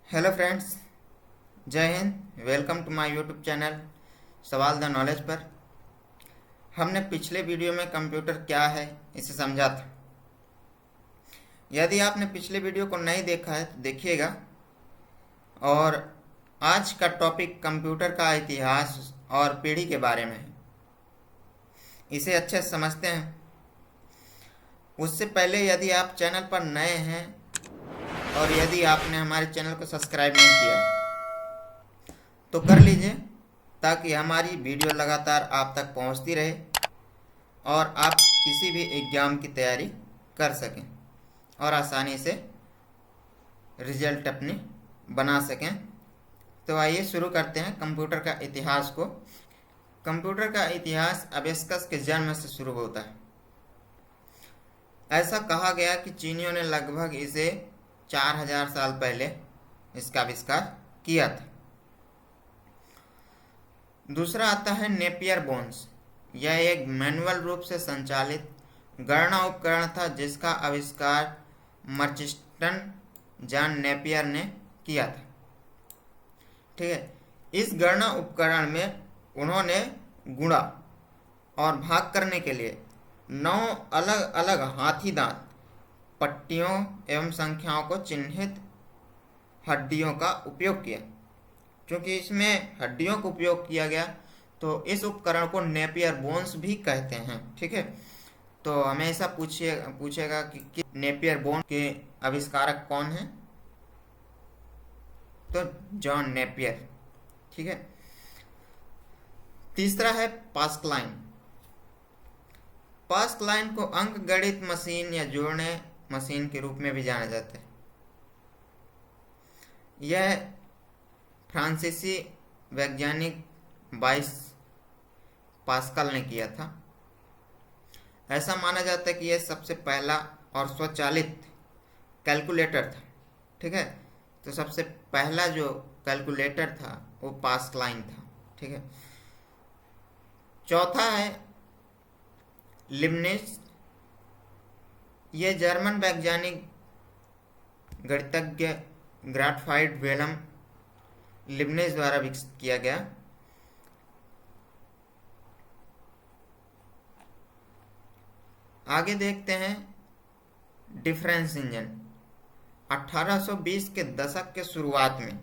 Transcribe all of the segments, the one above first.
Hello friends, जय हिंद। Welcome to my YouTube channel सवाल द नॉलेज पर। हमने पिछले वीडियो में कंप्यूटर क्या है इसे समझा था। यदि आपने पिछले वीडियो को नहीं देखा है तो देखिएगा। और आज का टॉपिक कंप्यूटर का इतिहास और पीढ़ी के बारे में है। इसे अच्छे से समझते हैं। उससे पहले यदि आप चैनल पर नए हैं और यदि आपने हमारे चैनल को सब्सक्राइब नहीं किया तो कर लीजिए, ताकि हमारी वीडियो लगातार आप तक पहुंचती रहे और आप किसी भी एग्ज़ाम की तैयारी कर सकें और आसानी से रिजल्ट अपनी बना सकें। तो आइए शुरू करते हैं कंप्यूटर का इतिहास को। कंप्यूटर का इतिहास अबेस्कस के जन्म से शुरू होता है। ऐसा कहा गया कि चीनियों ने लगभग इसे 4000 साल पहले इसका आविष्कार किया था। दूसरा आता है नेपियर बोन्स। यह एक मैनुअल रूप से संचालित गणना उपकरण था जिसका आविष्कार मर्चिस्टन जॉन नेपियर ने किया था। ठीक है, इस गणना उपकरण में उन्होंने गुणा और भाग करने के लिए 9 अलग अलग हाथी दांत पट्टियों एवं संख्याओं को चिन्हित हड्डियों का उपयोग किया। क्योंकि इसमें हड्डियों का उपयोग किया गया तो इस उपकरण को नेपियर बोन्स भी कहते हैं। ठीक है, तो हमेशा पूछेगा कि नेपियर बोन के आविष्कारक कौन हैं, तो जॉन नेपियर। ठीक है, तीसरा है पास्कलाइन। पास्कलाइन को अंक गणित मशीन या जोड़ने मशीन के रूप में भी जाना जाता है। यह फ्रांसीसी वैज्ञानिक 22 पास्कल ने किया था। ऐसा माना जाता है कि यह सबसे पहला और स्वचालित कैलकुलेटर था। ठीक है, तो सबसे पहला जो कैलकुलेटर था वो पास्कलाइन था। ठीक है, चौथा है लिबनिज। यह जर्मन वैज्ञानिक गणितज्ञ ग्राटफाइड वेलम लिबनिज द्वारा विकसित किया गया। आगे देखते हैं डिफरेंस इंजन। 1820 के दशक के शुरुआत में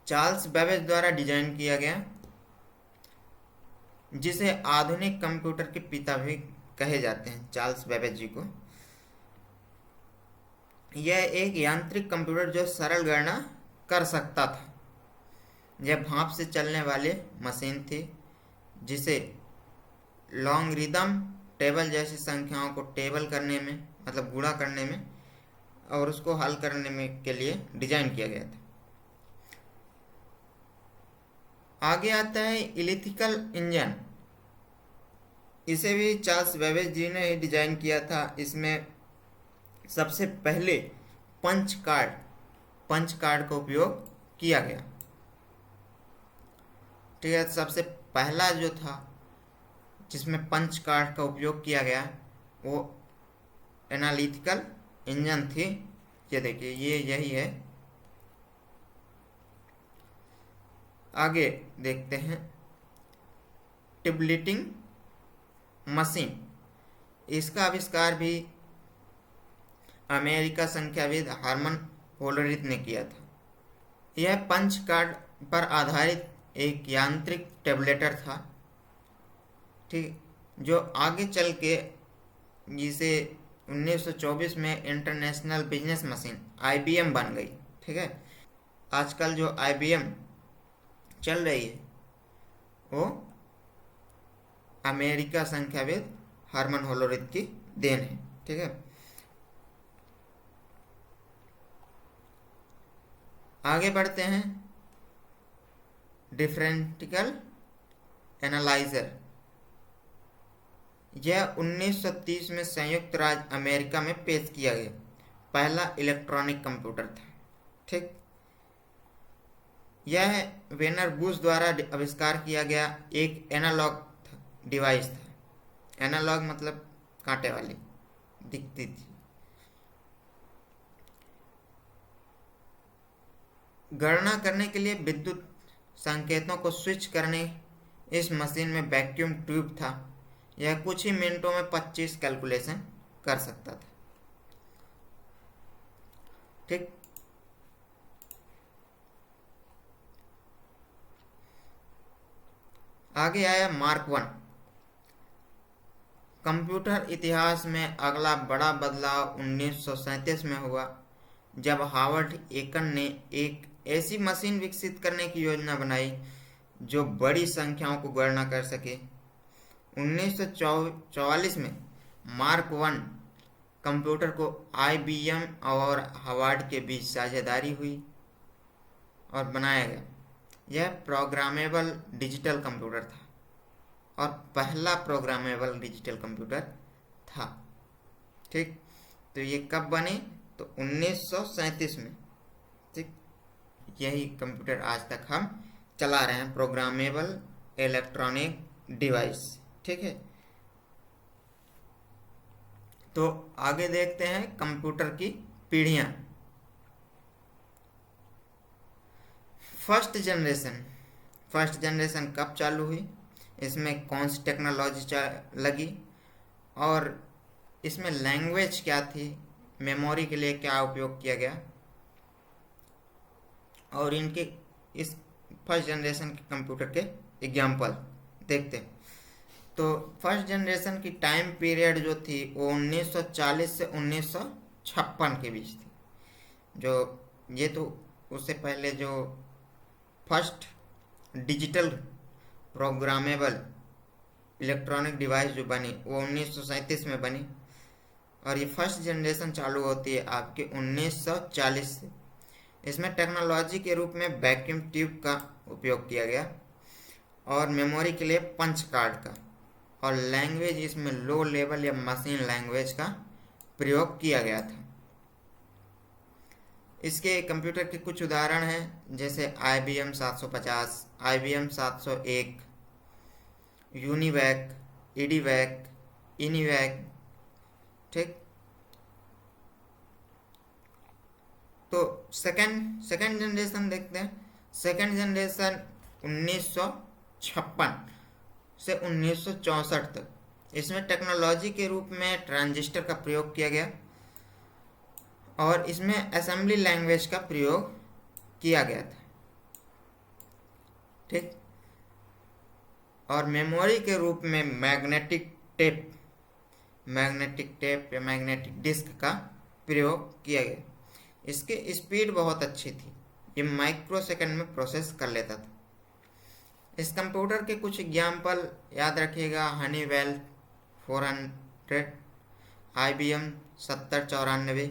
चार्ल्स बेबेज द्वारा डिजाइन किया गया, जिसे आधुनिक कंप्यूटर के पिता भी कहे जाते हैं, चार्ल्स बेबेज जी को। यह एक यांत्रिक कंप्यूटर जो सरल गणना कर सकता था। यह भाप से चलने वाली मशीन थी जिसे लॉगरिदम टेबल जैसी संख्याओं को टेबल करने में, मतलब गुणा करने में और उसको हल करने में के लिए डिजाइन किया गया था। आगे आता है इलिथिकल इंजन। इसे भी चार्ल्स बेबेज जी ने ही डिजाइन किया था। इसमें सबसे पहले पंच कार्ड का उपयोग किया गया। ठीक है, सबसे पहला जो था जिसमें पंच कार्ड का उपयोग किया गया वो एनालिटिकल इंजन थी। ये देखिए, ये यही है। आगे देखते हैं टिबलिटिंग मशीन। इसका आविष्कार भी अमेरिका संख्याविद हार्मन होलरिथ ने किया था। यह पंच कार्ड पर आधारित एक यांत्रिक टेबलेटर था। ठीक, जो आगे चल के जिसे 1924 में इंटरनेशनल बिजनेस मशीन IBM बन गई। ठीक है, आजकल जो IBM चल रही है वो अमेरिका संख्याविद हार्मन होलरिथ की देन है। ठीक है, आगे बढ़ते हैं डिफरेंशियल एनालाइजर। यह 1930 में संयुक्त राज्य अमेरिका में पेश किया गया पहला इलेक्ट्रॉनिक कंप्यूटर था। ठीक, यह वेनर बुश द्वारा आविष्कार किया गया एक एनालॉग डिवाइस था। एनालॉग मतलब कांटे वाली दिखती थी। गणना करने के लिए विद्युत संकेतों को स्विच करने इस मशीन में वैक्यूम ट्यूब था। यह कुछ ही मिनटों में 25 कैलकुलेशन कर सकता था। ठीक। आगे आया मार्क वन। कंप्यूटर इतिहास में अगला बड़ा बदलाव 1937 में हुआ, जब हावर्ड एकन ने एक ऐसी मशीन विकसित करने की योजना बनाई जो बड़ी संख्याओं को गणना कर सके। 1944 में मार्क वन कंप्यूटर को आईबीएम और हावर्ड के बीच साझेदारी हुई और बनाया गया। यह प्रोग्रामेबल डिजिटल कंप्यूटर था और पहला प्रोग्रामेबल डिजिटल कंप्यूटर था। ठीक। तो ये कब बने? तो 1937 में। ठीक। यही कंप्यूटर आज तक हम चला रहे हैं, प्रोग्रामेबल इलेक्ट्रॉनिक डिवाइस। ठीक है। तो आगे देखते हैं कंप्यूटर की पीढ़ियां। फर्स्ट जनरेशन कब चालू हुई, इसमें कौन सी टेक्नोलॉजी लगी और इसमें लैंग्वेज क्या थी, मेमोरी के लिए क्या उपयोग किया गया, और इनके इस फर्स्ट जनरेशन के कंप्यूटर के एग्जाम्पल देखते हैं। तो फर्स्ट जनरेशन की टाइम पीरियड जो थी वो 1940 से 1956 के बीच थी। जो ये तो उससे पहले जो first digital programmable electronic device जो बनी वो 1937 में बनी, और ये फर्स्ट जनरेशन चालू होती है आपके 1940 से। इसमें टेक्नोलॉजी के रूप में वैक्यूम ट्यूब का उपयोग किया गया और मेमोरी के लिए पंच कार्ड का, और लैंग्वेज इसमें लो लेवल या मशीन लैंग्वेज का प्रयोग किया गया था। इसके कंप्यूटर के कुछ उदाहरण हैं, जैसे IBM 750, IBM 701, UNIVAC, EDVAC, ENIAC. ठीक। तो सेकंड जनरेशन देखते हैं। सेकंड जनरेशन 1956 से 1964 तक। इसमें टेक्नोलॉजी के रूप में ट्रांजिस्टर का प्रयोग किया गया और इसमें असेंबली लैंग्वेज का प्रयोग किया गया था। ठीक। और मेमोरी के रूप में मैग्नेटिक टेप या मैग्नेटिक डिस्क का प्रयोग किया गया। इसकी स्पीड बहुत अच्छी थी, ये माइक्रो सेकंड में प्रोसेस कर लेता था। इस कंप्यूटर के कुछ एग्जाम्पल याद रखिएगा। Honeywell 400, IBM 7094,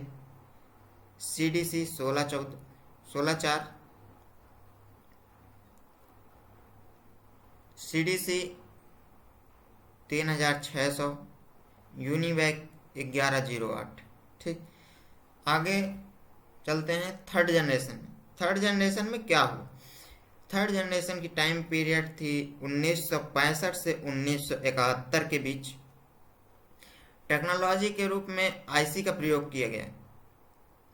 CDC 1604, CDC 3600, UNIVAC 1108। ठीक। आगे चलते हैं थर्ड जनरेशन में। थर्ड जनरेशन में क्या हुआ? थर्ड जनरेशन की टाइम पीरियड थी 1965 से 1971 के बीच। टेक्नोलॉजी के रूप में आईसी का प्रयोग किया गया।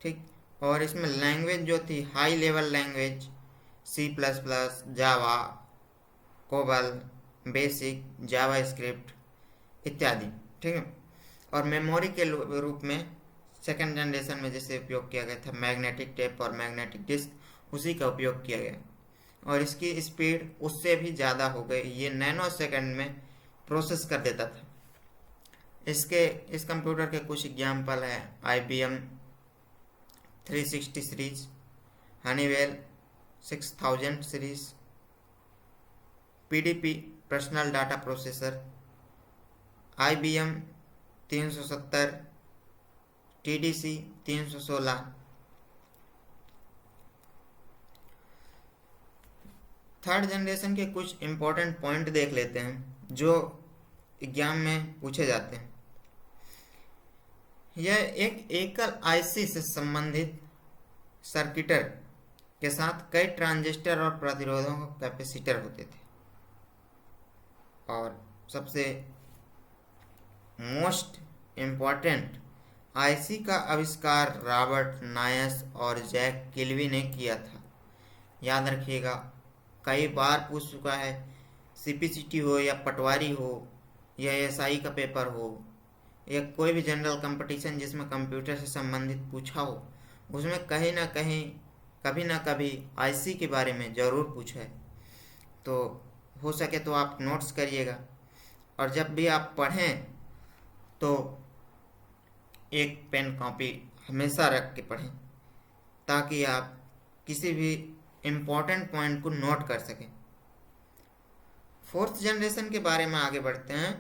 ठीक। और इसमें लैंग्वेज जो थी हाई लेवल लैंग्वेज C++, जावा, कोबल, बेसिक, जावा स्क्रिप्ट इत्यादि। ठीक है। और मेमोरी के रूप में सेकेंड जनरेशन में जैसे उपयोग किया गया था मैग्नेटिक टेप और मैग्नेटिक डिस्क, उसी का उपयोग किया गया और इसकी स्पीड उससे भी ज़्यादा हो गई। ये नैनो सेकंड में प्रोसेस कर देता था। इस कंप्यूटर के कुछ एग्जाम्पल हैं। IBM 360 series, Honeywell 6000 series, PDP personal data processor, IBM 370, TDC 316। Third generation के कुछ इंपॉर्टेंट पॉइंट देख लेते हैं जो एग्जाम में पूछे जाते हैं। यह एक एकल आईसी से संबंधित सर्किटर के साथ कई ट्रांजिस्टर और प्रतिरोधों कैपेसिटर होते थे, और सबसे मोस्ट इम्पॉर्टेंट आईसी का आविष्कार रॉबर्ट नायस और जैक किल्वी ने किया था। याद रखिएगा, कई बार पूछ चुका है। सीपीसीटी हो या पटवारी हो या एसआई का पेपर हो या कोई भी जनरल कंपटीशन जिसमें कंप्यूटर से संबंधित पूछा हो, उसमें कहीं ना कहीं कभी ना कभी आईसी के बारे में ज़रूर पूछा है। तो हो सके तो आप नोट्स करिएगा, और जब भी आप पढ़ें तो एक पेन कॉपी हमेशा रख के पढ़ें, ताकि आप किसी भी इम्पोर्टेंट पॉइंट को नोट कर सकें। फोर्थ जनरेशन के बारे में आगे बढ़ते हैं।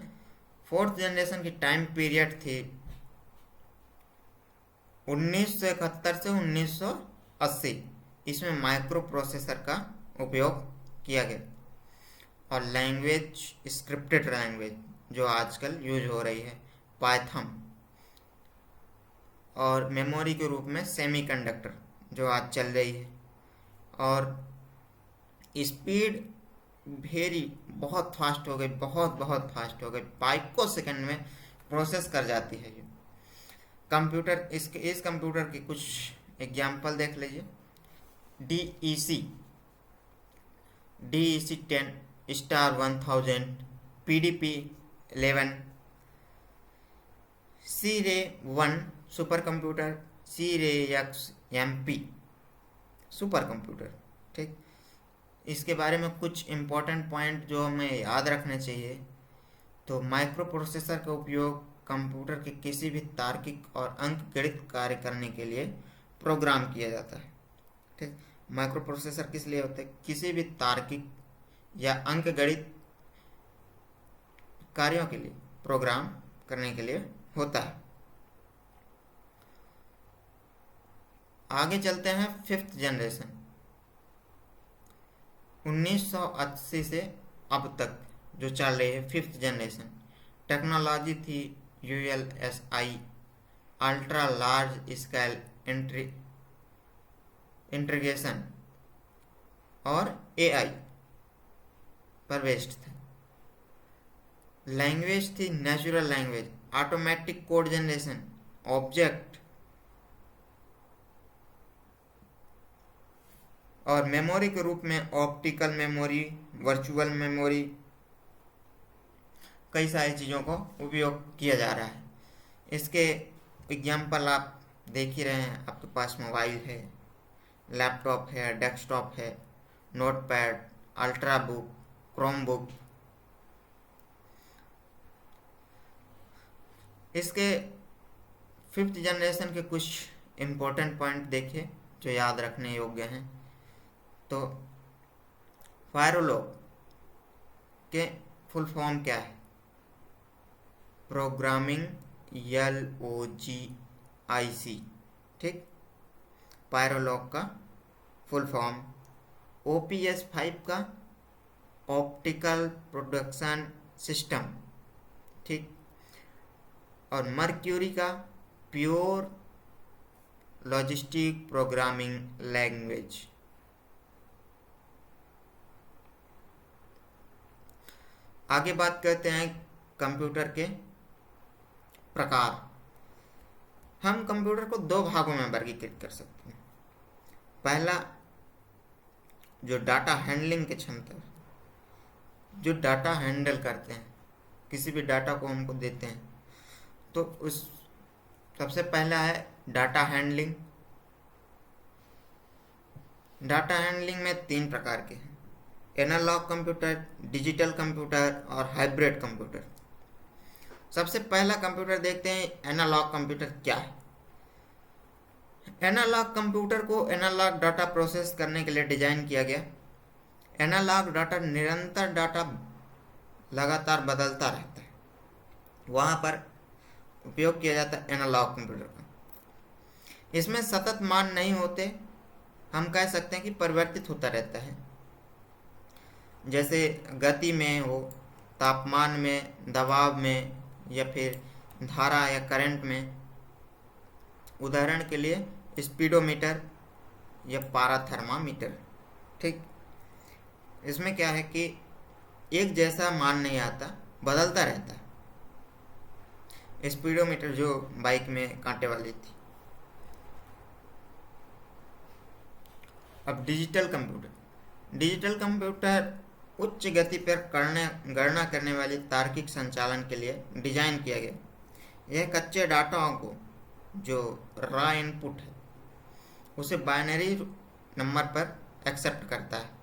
फोर्थ जनरेशन की टाइम पीरियड थी 1971 से 1980। इसमें माइक्रो प्रोसेसर का उपयोग किया गया और लैंग्वेज स्क्रिप्टेड लैंग्वेज जो आजकल यूज हो रही है, पाइथन, और मेमोरी के रूप में सेमीकंडक्टर जो आज चल रही है। और स्पीड वेरी बहुत फास्ट हो गई, बहुत बहुत फास्ट हो गई, पाइको सेकंड में प्रोसेस कर जाती है ये कंप्यूटर। इस कंप्यूटर के कुछ एग्जाम्पल देख लीजिए। DEC 10 star 1000, PDP 11, C-Ray 1 super computer, C-Ray X MP super computer. ठीक, इसके बारे में कुछ इम्पोर्टेंट पॉइंट जो हमें याद रखने चाहिए। तो माइक्रो प्रोसेसर का उपयोग कंप्यूटर के किसी भी तार्किक और अंकगणित कार्य करने के लिए प्रोग्राम किया जाता है। ठीक, माइक्रो प्रोसेसर किस लिए होते हैं? किसी भी तार्किक या अंकगणित कार्यों के लिए प्रोग्राम करने के लिए होता है। आगे चलते हैं फिफ्थ जनरेशन। 1980 से अब तक जो चल रही है फिफ्थ जनरेशन। टेक्नोलॉजी थी ULSI, ultra large scale integration, और AI पर बेस्ड था। लैंग्वेज थी natural language, automatic code generation, object, और मेमोरी के रूप में ऑप्टिकल मेमोरी, वर्चुअल मेमोरी, कई सारी चीज़ों को उपयोग किया जा रहा है। इसके एग्जाम्पल आप देख ही रहे हैं, आपके पास मोबाइल है, लैपटॉप है, डेस्कटॉप है, notepad, ultra book, Chrome book. इसके फिफ्थ जनरेशन के कुछ इम्पोर्टेंट पॉइंट देखिए जो याद रखने योग्य हैं। तो फायरोलॉग के फुल फॉर्म क्या है? Programming LOGIC। ठीक, पायरोलॉग का फुल फॉर्म। OPS 5 का ऑप्टिकल प्रोडक्शन सिस्टम। ठीक, और मर्क्यूरी का प्योर लॉजिस्टिक प्रोग्रामिंग लैंग्वेज। आगे बात करते हैं कंप्यूटर के प्रकार। हम कंप्यूटर को दो भागों में वर्गीकृत कर सकते हैं। पहला, जो डाटा हैंडलिंग की क्षमता है, जो डाटा हैंडल करते हैं, किसी भी डाटा को हमको देते हैं, तो उस सबसे पहला है डाटा हैंडलिंग। डाटा हैंडलिंग में 3 प्रकार के हैं: एनालॉग कंप्यूटर, डिजिटल कंप्यूटर और हाइब्रिड कंप्यूटर। सबसे पहला कंप्यूटर देखते हैं, एनालॉग कंप्यूटर क्या है। एनालॉग कंप्यूटर को एनालॉग डाटा प्रोसेस करने के लिए डिजाइन किया गया। एनालॉग डाटा निरंतर डाटा लगातार बदलता रहता है, वहाँ पर उपयोग किया जाता है एनालॉग कंप्यूटर का। इसमें सतत मान नहीं होते, हम कह सकते हैं कि परिवर्तित होता रहता है। जैसे गति में हो, तापमान में, दबाव में, या फिर धारा या करंट में। उदाहरण के लिए स्पीडोमीटर या पारा थर्मामीटर। ठीक, इसमें क्या है कि एक जैसा मान नहीं आता, बदलता रहता है। स्पीडोमीटर जो बाइक में कांटे वाली थी। अब डिजिटल कंप्यूटर उच्च गति पर गणना करने वाली तार्किक संचालन के लिए डिजाइन किया गया। यह कच्चे डाटाओं को, जो रॉ इनपुट है, उसे बाइनरी नंबर पर एक्सेप्ट करता है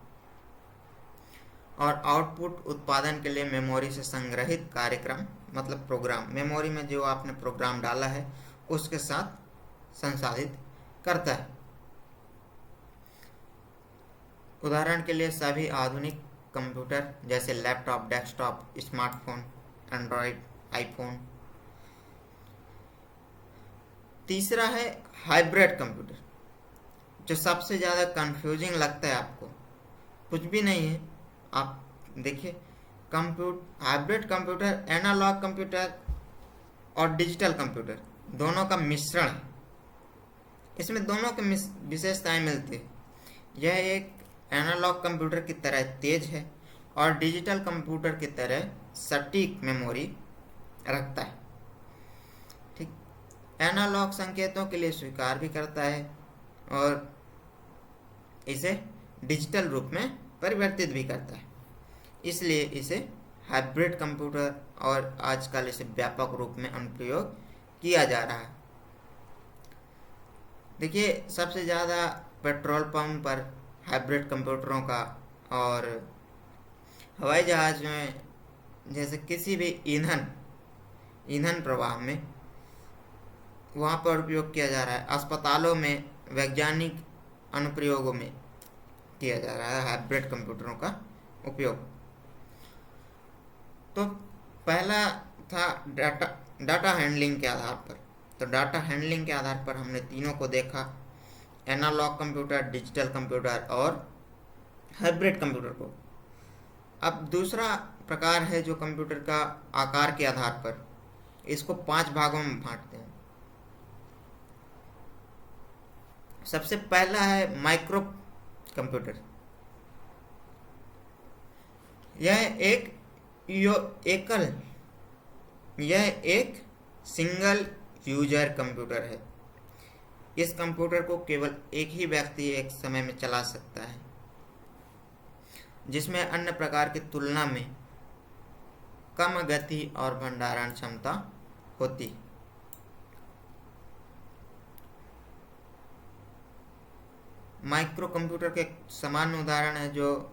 और आउटपुट उत्पादन के लिए मेमोरी से संग्रहित कार्यक्रम मतलब प्रोग्राम, मेमोरी में जो आपने प्रोग्राम डाला है उसके साथ संसाधित करता है। उदाहरण के लिए सभी आधुनिक कंप्यूटर जैसे laptop, desktop, smartphone, Android, iPhone. तीसरा है हाइब्रिड कंप्यूटर, जो सबसे ज़्यादा कंफ्यूजिंग लगता है आपको। कुछ भी नहीं है, आप देखिए, हाइब्रिड कंप्यूटर एनालॉग कंप्यूटर और डिजिटल कंप्यूटर दोनों का मिश्रण है। इसमें दोनों की विशेषताएं मिलती है। यह एक एनालॉग कंप्यूटर की तरह तेज है और डिजिटल कंप्यूटर की तरह सटीक मेमोरी रखता है। ठीक, एनालॉग संकेतों के लिए स्वीकार भी करता है और इसे डिजिटल रूप में परिवर्तित भी करता है। इसलिए इसे हाइब्रिड कंप्यूटर और आजकल इसे व्यापक रूप में अनुप्रयोग किया जा रहा है। देखिए, सबसे ज़्यादा पेट्रोल पंप पर हाइब्रिड कंप्यूटरों का और हवाई जहाज में जैसे किसी भी ईंधन प्रवाह में वहाँ पर उपयोग किया जा रहा है। अस्पतालों में, वैज्ञानिक अनुप्रयोगों में किया जा रहा है हाइब्रिड कंप्यूटरों का उपयोग। तो पहला था डाटा हैंडलिंग के आधार पर। तो डाटा हैंडलिंग के आधार पर हमने तीनों को देखा, एनालॉग कंप्यूटर, डिजिटल कंप्यूटर और हाइब्रिड कंप्यूटर को। अब दूसरा प्रकार है जो कंप्यूटर का आकार के आधार पर, इसको 5 भागों में बांटते हैं। सबसे पहला है माइक्रो कंप्यूटर। यह एक सिंगल यूजर कंप्यूटर है। इस कंप्यूटर को केवल एक ही व्यक्ति एक समय में चला सकता है, जिसमें अन्य प्रकार की तुलना में कम गति और भंडारण क्षमता होती। माइक्रो कंप्यूटर के सामान्य उदाहरण है जो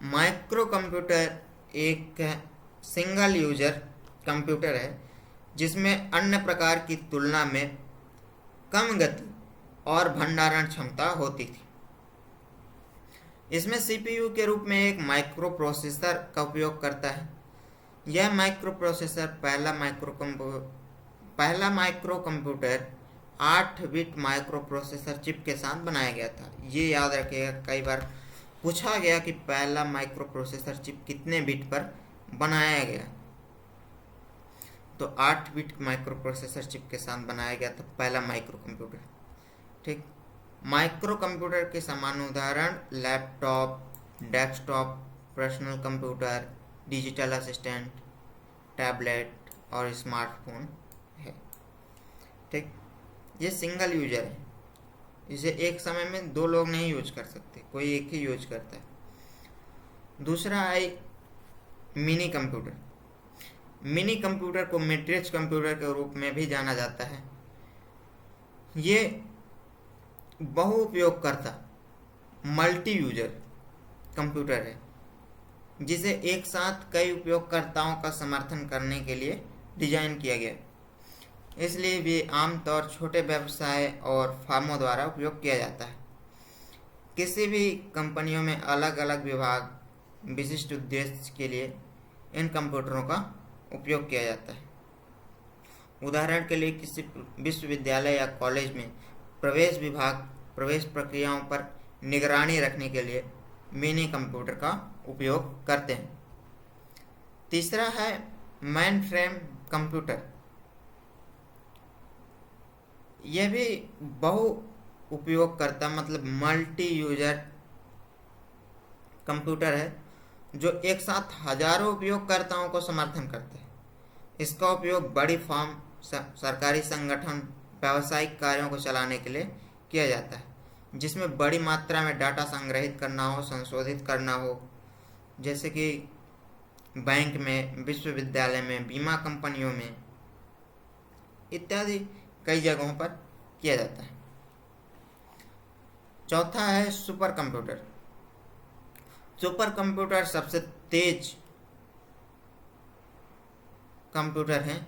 माइक्रो कंप्यूटर एक सिंगल यूजर कंप्यूटर है जिसमें अन्य प्रकार की तुलना में कम गति और भंडारण क्षमता होती थी। इसमें सीपीयू के रूप में एक माइक्रो प्रोसेसर का उपयोग करता है। यह माइक्रो प्रोसेसर पहला micro computer 8 bit micro processor chip के साथ बनाया गया था। ये याद रखिएगा, कई बार पूछा गया कि पहला माइक्रो प्रोसेसर चिप कितने बिट पर बनाया गया। तो 8 बिट माइक्रो प्रोसेसर चिप के साथ बनाया गया था पहला माइक्रो कंप्यूटर। ठीक, माइक्रो कंप्यूटर के सामान्य उदाहरण laptop, desktop, personal computer, digital assistant, tablet और स्मार्टफोन है। ठीक, ये सिंगल यूजर है। इसे एक समय में 2 लोग नहीं यूज कर सकते, कोई एक ही यूज करता है। दूसरा है मिनी कंप्यूटर। मिनी कंप्यूटर को मैट्रिक्स कंप्यूटर के रूप में भी जाना जाता है। ये बहुउपयोगकर्ता मल्टी यूजर कंप्यूटर है, जिसे एक साथ कई उपयोगकर्ताओं का समर्थन करने के लिए डिजाइन किया गया। इसलिए वे आमतौर छोटे व्यवसाय और फर्मों द्वारा उपयोग किया जाता है। किसी भी कंपनियों में अलग अलग विभाग विशिष्ट उद्देश्य के लिए इन कंप्यूटरों का उपयोग किया जाता है। उदाहरण के लिए किसी विश्वविद्यालय या कॉलेज में प्रवेश विभाग प्रवेश प्रक्रियाओं पर निगरानी रखने के लिए मिनी कंप्यूटर का उपयोग करते हैं। तीसरा है मेन फ्रेम कंप्यूटर। यह भी बहु उपयोगकर्ता मतलब मल्टी यूजर कंप्यूटर है जो एक साथ हजारों उपयोगकर्ताओं को समर्थन करते हैं। इसका उपयोग बड़ी फर्म, सरकारी संगठन, व्यावसायिक कार्यों को चलाने के लिए किया जाता है, जिसमें बड़ी मात्रा में डाटा संग्रहित करना हो, संशोधित करना हो, जैसे कि बैंक में, विश्वविद्यालय में, बीमा कंपनियों में इत्यादि कई जगहों पर किया जाता है। चौथा है सुपर कंप्यूटर। सुपर कंप्यूटर सबसे तेज कंप्यूटर हैं।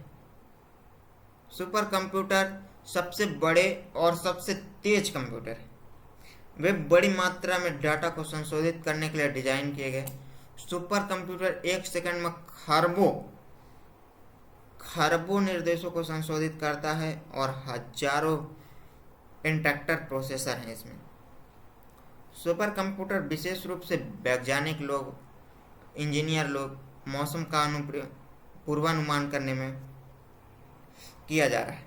सुपर कंप्यूटर सबसे बड़े और सबसे तेज कंप्यूटर है। वे बड़ी मात्रा में डाटा को संशोधित करने के लिए डिजाइन किए गए। सुपर कंप्यूटर 1 सेकंड में खरबों निर्देशों को संशोधित करता है और हजारों इंटरैक्टर प्रोसेसर हैं इसमें। सुपर कंप्यूटर विशेष रूप से वैज्ञानिक लोग, इंजीनियर लोग मौसम का पूर्वानुमान करने में किया जा रहा है।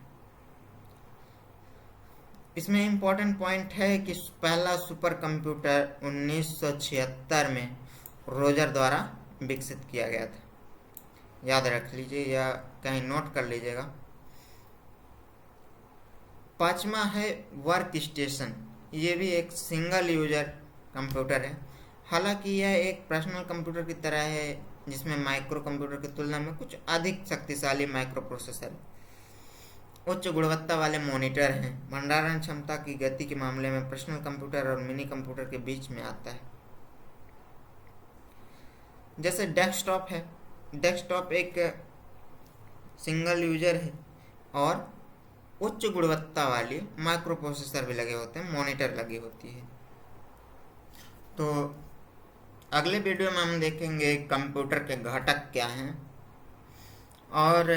इसमें इम्पोर्टेंट पॉइंट है कि पहला सुपर कंप्यूटर 1976 में रोजर द्वारा विकसित किया गया था। याद रख लीजिए या कहीं नोट कर लीजिएगा। पांचवा है वर्क स्टेशन। ये भी एक सिंगल यूजर कंप्यूटर है। हालांकि यह एक पर्सनल कंप्यूटर की तरह है, जिसमें माइक्रो कंप्यूटर की तुलना में कुछ अधिक शक्तिशाली माइक्रो प्रोसेसर, उच्च गुणवत्ता वाले मॉनिटर हैं। भंडारण क्षमता की गति के मामले में पर्सनल कंप्यूटर और मिनी कंप्यूटर के बीच में आता है। जैसे डेस्कटॉप है। डेस्कटॉप एक सिंगल यूजर है और उच्च गुणवत्ता वाली माइक्रो प्रोसेसर भी लगे होते हैं, मॉनिटर लगी होती है। तो अगले वीडियो में हम देखेंगे कंप्यूटर के घटक क्या हैं। और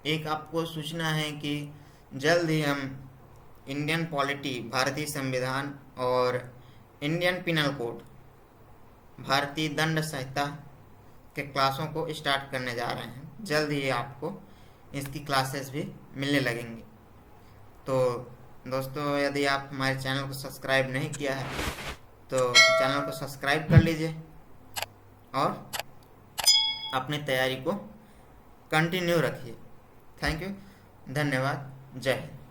एक आपको सूचना है कि जल्द ही हम इंडियन पॉलिटी, भारतीय संविधान और इंडियन पिनल कोड, भारतीय दंड संहिता के क्लासों को स्टार्ट करने जा रहे हैं। जल्द ही आपको इसकी क्लासेस भी मिलने लगेंगी। तो दोस्तों, यदि आप हमारे चैनल को सब्सक्राइब नहीं किया है तो चैनल को सब्सक्राइब कर लीजिए और अपनी तैयारी को कंटिन्यू रखिए। थैंक यू, धन्यवाद, जय हिंद।